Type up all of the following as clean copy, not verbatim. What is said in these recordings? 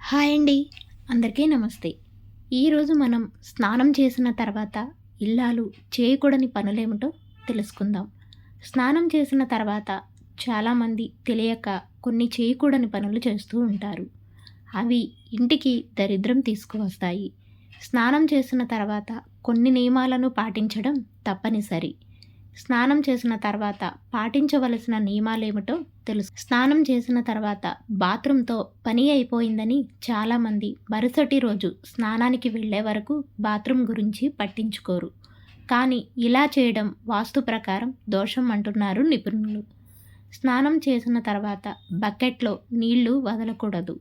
Hi అండి. అందరికీ నమస్తే. ఈరోజు మనం స్నానం చేసిన తర్వాత ఇల్లాలు చేయకూడని పనులేమిటో తెలుసుకుందాం. స్నానం చేసిన తర్వాత చాలామంది తెలియక కొన్ని చేయకూడని పనులు చేస్తూ ఉంటారు. అవి ఇంటికి దరిద్రం తీసుకువస్తాయి. స్నానం చేసిన తర్వాత కొన్ని నియమాలను పాటించడం తప్పనిసరి. స్నానం చేసిన తర్వాత పాటించవలసిన నియమాలేమిటో తెలుసు. స్నానం చేసిన తర్వాత బాత్రూంతో పని అయిపోయిందని చాలామంది మరుసటి రోజు స్నానానికి వెళ్ళే వరకు బాత్రూమ్ గురించి పట్టించుకోరు. కానీ ఇలా చేయడం వాస్తు ప్రకారం దోషం అంటున్నారు నిపుణులు. స్నానం చేసిన తర్వాత బకెట్లో నీళ్లు వదలకూడదు.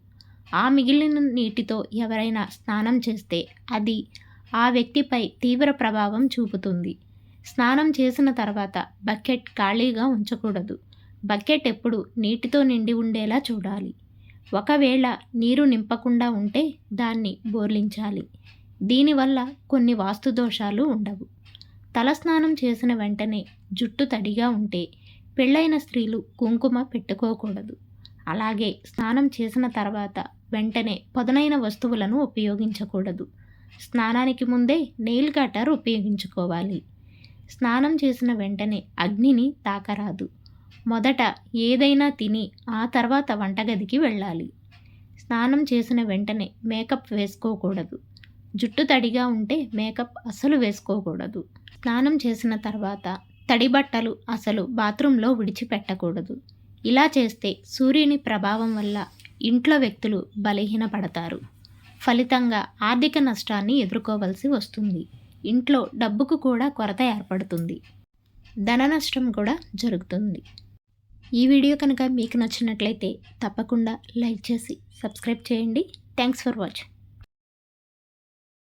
ఆ మిగిలిన నీటితో ఎవరైనా స్నానం చేస్తే అది ఆ వ్యక్తిపై తీవ్ర ప్రభావం చూపుతుంది. స్నానం చేసిన తర్వాత బకెట్ ఖాళీగా ఉంచకూడదు. బకెట్ ఎప్పుడు నీటితో నిండి ఉండేలా చూడాలి. ఒకవేళ నీరు నింపకుండా ఉంటే దాన్ని బోర్లించాలి. దీనివల్ల కొన్ని వాస్తు దోషాలు ఉండవు. తలస్నానం చేసిన వెంటనే జుట్టు తడిగా ఉంటే పెళ్ళైన స్త్రీలు కుంకుమ పెట్టుకోకూడదు. అలాగే స్నానం చేసిన తర్వాత వెంటనే పదునైన వస్తువులను ఉపయోగించకూడదు. స్నానానికి ముందే నెయిల్ కటర్ ఉపయోగించుకోవాలి. స్నానం చేసిన వెంటనే అగ్నిని తాకరాదు. మొదట ఏదైనా తిని ఆ తర్వాత వంటగదికి వెళ్ళాలి. స్నానం చేసిన వెంటనే మేకప్ వేసుకోకూడదు. జుట్టు తడిగా ఉంటే మేకప్ అస్సలు వేసుకోకూడదు. స్నానం చేసిన తర్వాత తడి బట్టలు అసలు బాత్రూంలో విడిచిపెట్టకూడదు. ఇలా చేస్తే సూర్యుని ప్రభావం వల్ల ఇంట్లో వ్యక్తులు బలహీనపడతారు. ఫలితంగా ఆర్థిక నష్టాన్ని ఎదుర్కోవలసి వస్తుంది. ఇంట్లో డబ్బుకు కూడా కొరత ఏర్పడుతుంది. ధన నష్టం కూడా జరుగుతుంది. ఈ వీడియో కనుక మీకు నచ్చినట్లయితే తప్పకుండా లైక్ చేసి సబ్స్క్రైబ్ చేయండి. Thanks for watching.